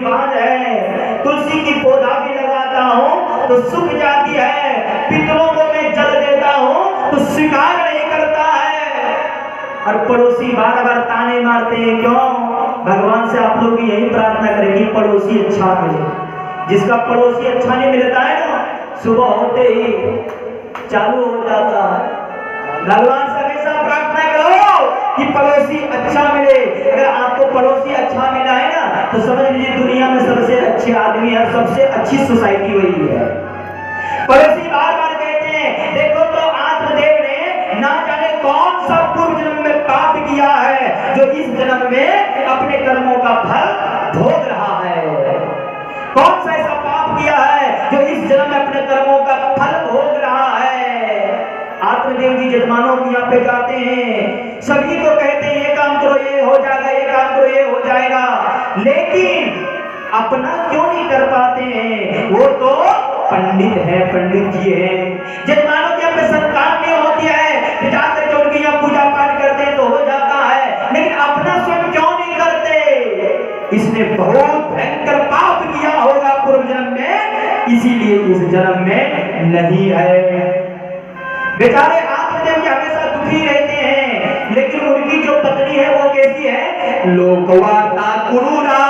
बात है। तुलसी की पौधा भी लगाता हूँ तो सूख जाती है, पितरों को मैं जल देता हूँ तो स्वीकार नहीं करता है। और पड़ोसी बार बार ताने मारते हैं, क्यों? भगवान से आप लोग यही प्रार्थना करें कि पड़ोसी अच्छा मिले। जिसका पड़ोसी अच्छा नहीं मिलता है ना, सुबह होते ही चालू हो जाता है। भगवान से हमेशा प्रार्थना करो कि पड़ोसी अच्छा मिले। अगर आपको पड़ोसी अच्छा मिला है ना, तो समझ लीजिए दुनिया में सबसे अच्छे आदमी है, सबसे अच्छी सोसाइटी वही है। पड़ोसी बार बार कहते हैं, देखो तो आत्मदेव ने ना जाने कौन सा पूर्व जन्म में पाप किया है जो इस जन्म में अपने कर्मों का फल भोग रहा है। कौन सा ऐसा पाप किया है जो इस जन्म में अपने कर्मों का फल भोग रहा है। आत्मदेव जी जजमानों के यहाँ पे जाते हैं, सभी को कहते हैं ये काम करो ये हो जाएगा, ये काम करो ये हो जाएगा, लेकिन अपना क्यों नहीं कर पाते हैं? वो तो पंडित है, पंडित जी है। जजमानों के यहाँ पे संतान नहीं होती है, जाकर के उनके यहाँ पूजा पाठ करते हैं तो हो जाता है, लेकिन अपना स्वयं क्यों नहीं करते? इसने बहुत भयंकर पाप किया होगा पूर्व जन्म में, इसीलिए इस जन्म में नहीं है। बेचारे आत्मदेव जी हमेशा दुखी रहते हैं, लेकिन उनकी जो पत्नी है वो कैसी है? लोकवार्ता कुरूरा।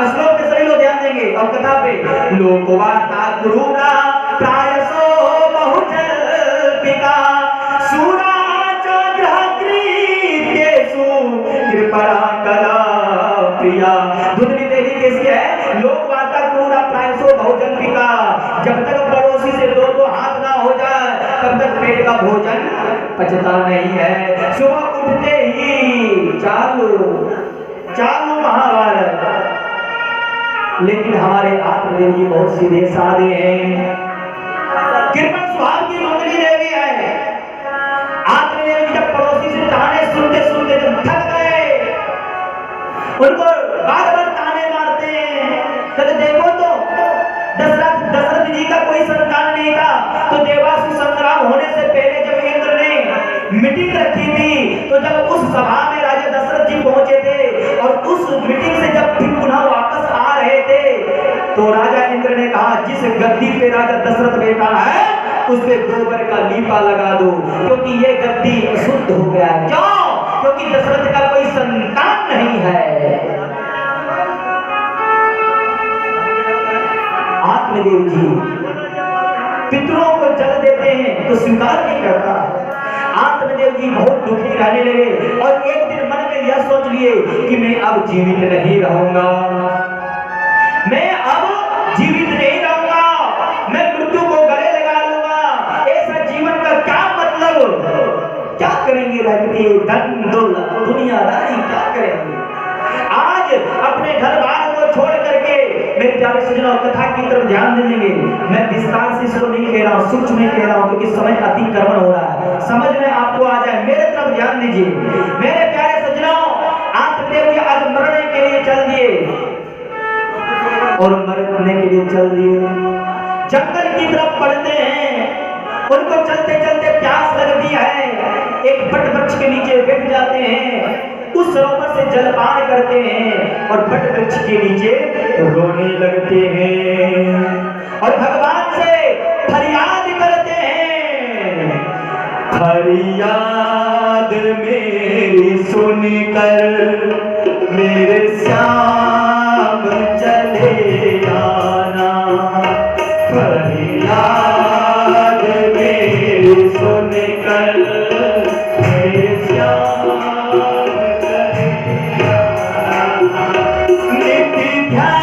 श्लोक पे सभी लोग ध्यान देंगे और कथा पे। लोकवार्ता कुरूरा प्रायसो बहुजल्पिका सूरा चग्रहकृत्येषु कृपणा कला प्रिया। दुधनी देवी कैसी है? लोकवार्ता कुरूरा प्रायसो बहुजल्पिका। जब तक पड़ोसी से दो दो हाथ ना हो जाए तब तक पेट का भोजन पचता नहीं है। सुबह उठते ही चालू चालू महाभारत। लेकिन हमारे आत्मदेव जी बहुत सीधे साधे हैं। कृपण स्वभाव की मंगली देवी है। आत्मदेव जी जब पड़ोसी से ताने सुनते सुनते जब थक गए, उनको बार बार ताने मारते हैं। कहते देखो तो दशरथ जी का कोई संतान नहीं था, तो देवासुर संग्राम होने से पहले जब इंद्र ने मीटिंग रखी थी, तो जब उस सभा में राजा दशरथ जी पहुंचे थे और उस मीटिंग से जब फिर पुनः वापस आ रहे थे, तो राजा इंद्र ने कहा जिस गद्दी पे राजा दशरथ बैठा है उस पे गोबर का लीपा लगा दो, क्योंकि ये गद्दी अशुद्ध हो गया है। क्यों? क्योंकि दशरथ का कोई संतान नहीं है। आत्मदेव जी पितरों को जल देते हैं तो स्वीकार नहीं करता। आत्मदेव जी बहुत दुखी रहने लगे और एक दिन मन में यह सोच लिए कि मैं अब जीवित नहीं रहूंगा, मैं अब जीवित नहीं रहूंगा, मैं मृत्यु को गले लगा लूंगा। ऐसा जीवन का क्या मतलब? क्या करेंगे रह के? धन दौलत दुनियादारी क्या करेंगे? आज अपने घर बार को छोड़ करके मेरे प्यारे सज्जनों कथा की तरफ ध्यान देंगे। मैं विस्तार से इसको नहीं कह रहा हूँ, सूक्ष्म में कह रहा हूँ, क्योंकि समय अतिक्रमण हो रहा है, समझ में आपको आ जाए। मेरे तरफ ध्यान दीजिए मेरे प्यारे सज्जनों। आत्मदेव जी आज मरने के लिए चल दिए और मरने के लिए चल दिए, जंगल की तरफ बढ़ते हैं। उनको चलते चलते प्यास लगती है, एक बट वृक्ष के नीचे बैठ जाते हैं, उस सरोवर से जलपान करते हैं और बट वृक्ष के नीचे रोने लगते हैं और भगवान से फरियाद करते हैं। फरियाद मेरी सुनकर मेरे श्याम चले आना, फरियाद मेरी सुनकर मेरे श्याम चले आना। नित्य ध्यान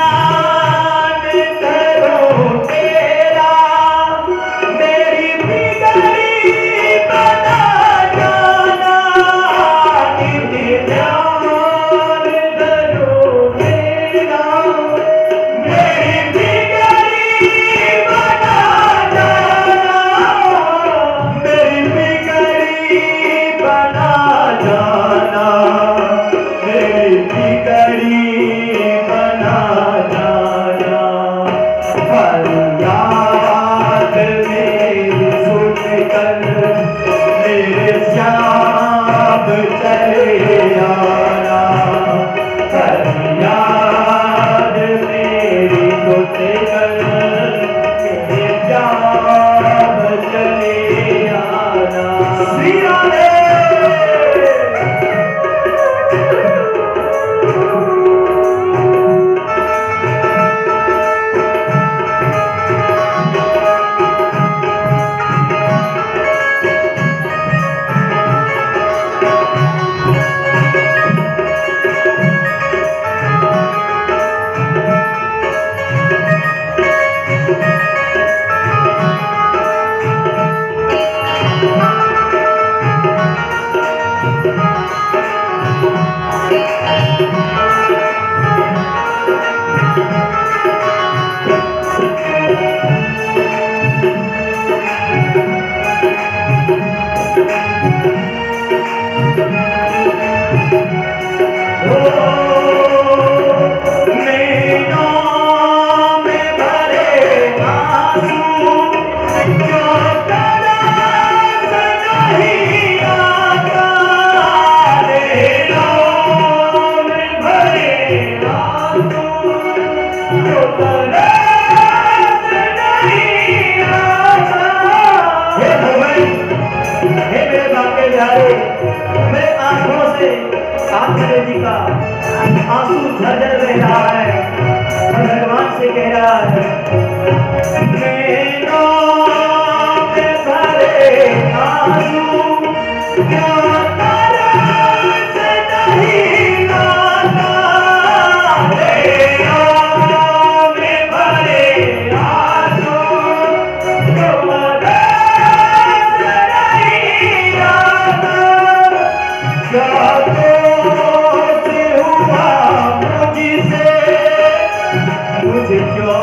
तुझे क्यों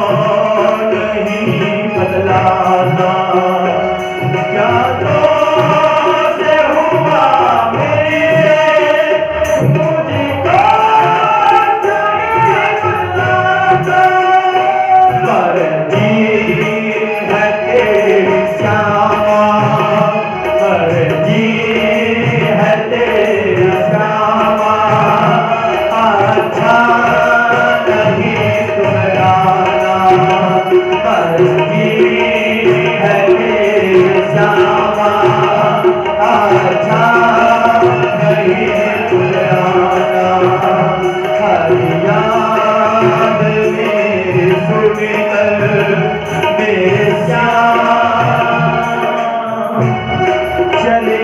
नहीं बदलाता, क्या दोष हुआ मेरे, मुझे क्यों नहीं बदलाता। मर्जी है तेरी श्यामा, मर्जी है तेरी श्यामा, अच्छा नहीं तुम जाना। मर्जी है तेरी श्यामा, अच्छा नहीं तुम जाना। हर याद मेरी सुनकर मेरे श्याम चले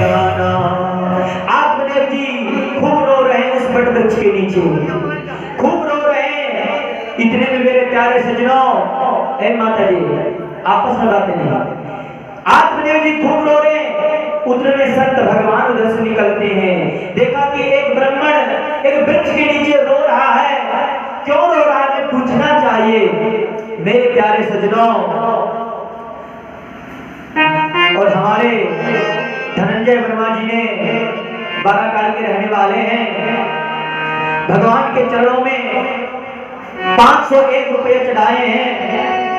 आना। आत्मदेव जी खूब रो रहे हैं उस वट वृक्ष के नीचे, खूब रो रहे हैं। इतने में मेरे प्यारे सजनों, ए माता जी आपस में बातें नहीं। आत्मदेव जी खूब रो रहे हैं, उतने में संत भगवान उधर से निकलते हैं। देखा कि एक ब्राह्मण एक वृक्ष के नीचे रो रहा है। क्यों रो रहा है पूछना चाहिए मेरे प्यारे सजनों। और हमारे धनंजय वर्मा जी ने बाराकाल के रहने वाले हैं, भगवान के चरणों में 501 रुपये चढ़ाए हैं।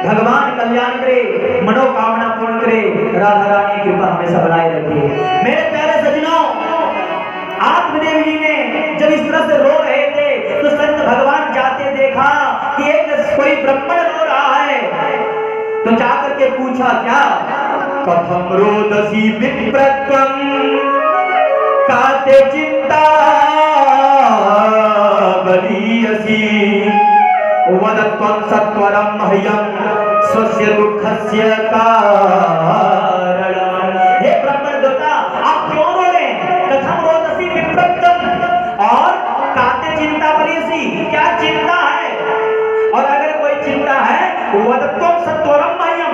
भगवान कल्याण करे, मनोकामना पूर्ण करे, राधा रानी कृपा हमेशा बनाए रखे। मेरे प्यारे सजनों, आत्मदेव जी ने जब इस तरह से रो रहे थे तो संत भगवान जाते देखा कि एक कोई ब्राह्मण रो रहा है, तो जाकर के पूछा क्या कथम रोदसी विप्रत्वम काते चिंता बलीयसी वदत्वं सत्वरं मह्यं स्वस्य दुःखस्य कारणं। हे ब्राह्मण देवता आप क्यों रो रहे हैं? कथम रोदसी विप्रत्वम, और काते चिंता बलीयसी क्या चिंता है? और अगर कोई चिंता है वदत्वं सत्वरं मह्यं,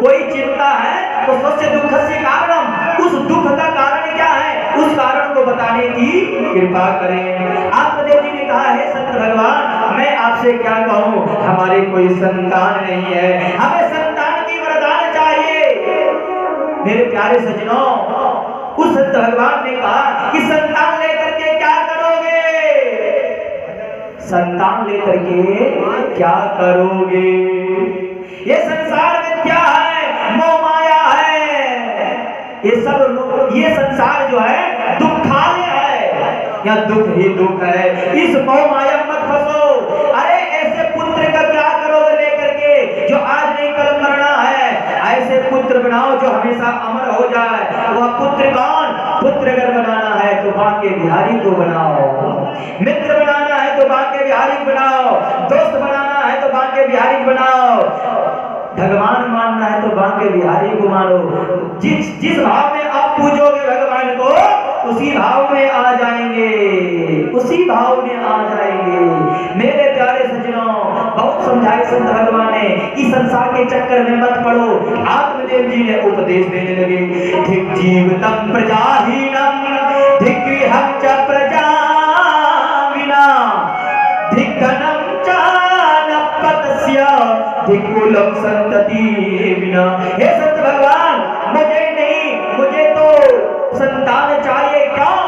कोई चिंता है तो स्वस्य दुःखस्य कारणं, उस दुख का कारण क्या है उस कारण को बताने की कृपा करें। आत्मदेव जी ने कहा है संत भगवान मैं आपसे क्या कहूं, हमारे कोई संतान नहीं है, हमें संतान की वरदान चाहिए। मेरे प्यारे सजनों, उस संत भगवान ने कहा कि संतान लेकर के क्या करोगे, संतान लेकर के क्या करोगे? ये संसार में क्या है? मोह माया है। ये संसार जो है दुखालय है, या दुख ही दुख है। इस मोह माया मत फंसो। अरे ऐसे पुत्र का क्या करोगे लेकर के जो आज नहीं कल मरना है? ऐसे पुत्र बनाओ जो हमेशा अमर हो जाए। वह पुत्र कौन? पुत्र अगर बनाना है तो बांके बिहारी को बनाओ, मित्र बनाना है तो बांके बिहारी बनाओ, दोस्त बनाना है तो बांके बिहारी बनाओ, भगवान मानना है तो बांके बिहारी को मानो। जिस भाव में आप पूजोगे भगवान को उसी भाव में आ जाएंगे, उसी भाव में आ जाएंगे। मेरे प्यारे सज्जनों, बहुत समझाए संत भगवान ने कि संसार के चक्कर में मत पड़ो। आत्मदेव जी ने उपदेश देने लगे, धिक जीवतम प्रजाहीनम धिक गृहं च प्रजा विना धिक धनम च न पतस्य धिक कुलम संतति विना। हे संत भगवान, मुझे नहीं, मुझे तो संतान चाहिए। क्यों?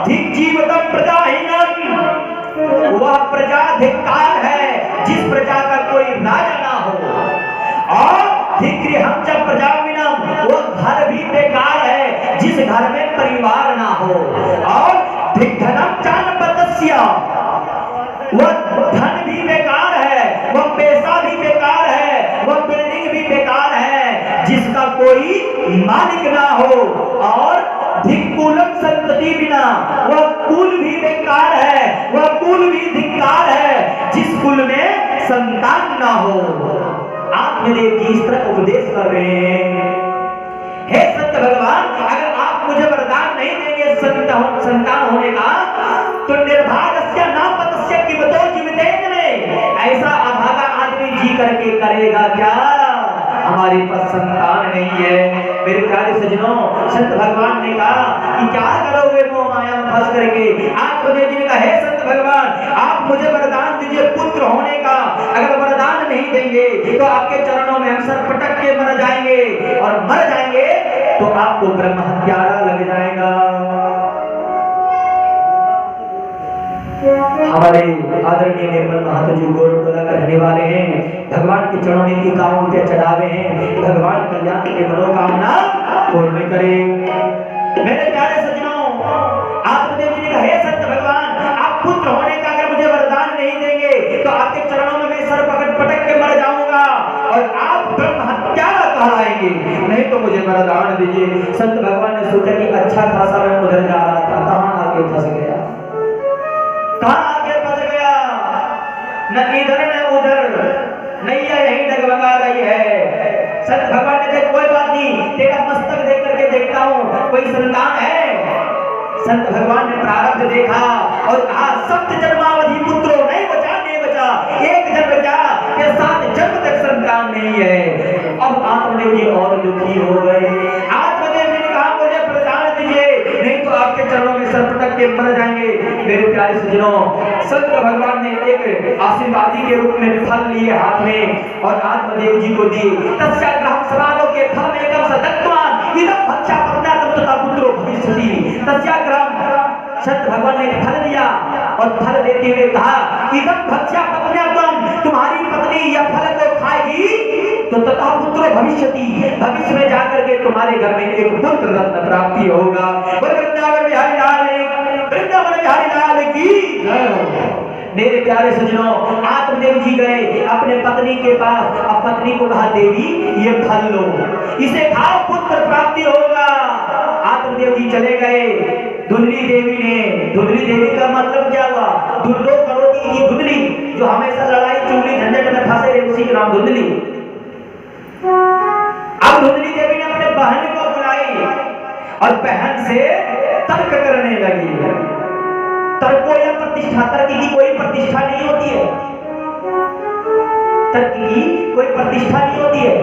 धिक जीवतम प्रजाहीनम, वह प्रजा धिक्कार है जिस प्रजा का कोई राजा ना हो। और धिक गृहं च प्रजा विना, वह घर भी बेकार है जिस घर में परिवार ना हो। और धिक धनम च न पतस्य, वह धन भी बेकार है, वह पैसा भी बेकार है, वह बिल्डिंग भी बेकार है जिसका कोई मालिक ना हो। और धिक्कुलम संतति बिना, वह कुल भी बेकार है, वह कुल भी धिक्कार है जिस कुल में संतान ना हो। आत्मदेव जी इस तरह उपदेश कर रहे हैं। हे संत भगवान, अगर आप मुझे वरदान नहीं देंगे संतान होने का तो निर्भाग्य नापतस्य किमतो जीवितेन में, ऐसा अभागा आदमी जी करके करेगा क्या? हमारे पास संतान नहीं है। मेरे प्यारे सज्जनों, संत भगवान ने कहा कि क्या करोगे मोह माया में फंस करके? आत्मदेव जी ने कहा, हे संत भगवान, आप मुझे वरदान दीजिए पुत्र होने का। नहीं देंगे तो आपके चरणों में हम सर पटक के मर जाएंगे, और मर जाएंगे तो आपको ब्रह्म हत्यारा लग जाएगा। हमारे आदरणीय निर्मल महतो जी गोरखपुरा का रहने वाले हैं, भगवान के चरणों में की कामों पे चढ़ावे हैं, भगवान कल्याण की मनोकामना पूर्ण करे। मेरे प्यारे सज्जनों, आत्मदेव जी ने कहा, हे संत भगवान, आप पुत्र होने का अगर मुझे वरदान नहीं देंगे तो आपके चरणों में मैं सर पटक के मर जाऊंगा और आप ब्रह्म हत्यारा कहलाएंगे, नहीं तो मुझे वरदान दीजिए। संत भगवान ने सोचा कि अच्छा खासा मैं उधर जा रहा था, कहां आके फंस गया, कहां आके फंस गया, न इधर न उधर, नैया यहीं डगमगा रही है। संत भगवान ने कहा, कोई बात नहीं, तेरा मस्तक देख करके देखता हूं कोई संतान है। संत भगवान ने प्रारब्ध देखा और कहा, सप्त जन्मावधि पुत्रो नहीं बचा, नहीं बचा, एक जन्म बचा कि 7 जन्म तक संतान नहीं है। अब आत्मदेव जी और दुखी हो गए। आत्मदेव जी ने कहा, मुझे प्रदान दीजिए, नहीं तो आपके चरणों में सर पटक के मर जाएंगे। मेरे प्यारे सज्जनों, संत भगवान ने एक आशीर्वादी के रूप में फल लिए हाथ में और आत्मदेव जी को दिए। तस्याग्रहं समानों के फल में एकम सदत्वान इदं भक्षा पत्न्यात्म तथा पुत्रो भविष्यति। तस्याग्रहं, संत भगवान ने फल दिया और फल देते हुए कहा, इदं भक्षा पत्न्यात्म, तुम्हारी पत्नी यह फल को खाएगी तो तथा पुत्रो भविष्यति, भविष्य में जाकर के तुम्हारे घर में एक पुत्र रत्न प्राप्ति होगा। वृंदावन बिहारी लाल की। मेरे प्यारे सज्जनों, आत्मदेव जी गए अपने पत्नी के पास, अब पत्नी को कहा, देवी ये फल लो, इसे खाओ, पुत्र प्राप्ति होगा। आत्मदेव जी चले गए। धुंधली देवी ने, धुंधली देवी का मतलब क्या हुआ, धुंधलो करोगी की धुंधली, जो हमेशा लड़ाई चुगली झंझट में फंसे रहे, उसी का नाम धुंधली। अब धुंधली देवी ने अपने बहन को बुलाई और बहन से तर्क करने लगी। तर्क या प्रतिष्ठा, तर्क की कोई प्रतिष्ठा नहीं होती है, तर्क की कोई प्रतिष्ठा नहीं होती है।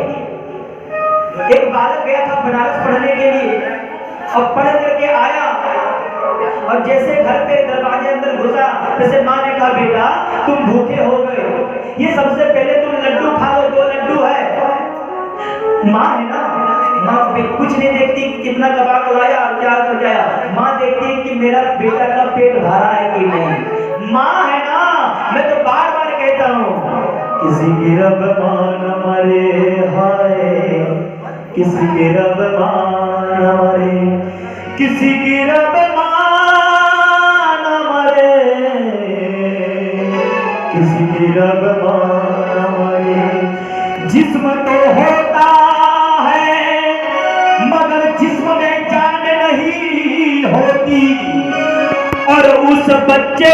एक बालक गया था बनारस पढ़ने के लिए और पढ़ करके आया और जैसे घर पे दरवाजे अंदर घुसा, जैसे माँ ने कहा, बेटा तुम भूखे हो गए, ये सबसे पहले तुम लड्डू खा लो, 2 लड्डू है। माँ है ना, माँ कुछ नहीं देखती कितना दबा के लाया और क्या कर जाया, माँ देखती है कि मेरा बेटा का पेट भरा है कि नहीं। माँ है ना, मैं तो बार बार कहता हूँ, किसी की रब मान मरे हाय, किसी की रब मान मरे, किसी की रब मान मरे, किसी की रब मान मरे। जिस्म तो होता है मगर जिस्म में जान नहीं होती, और उस बच्चे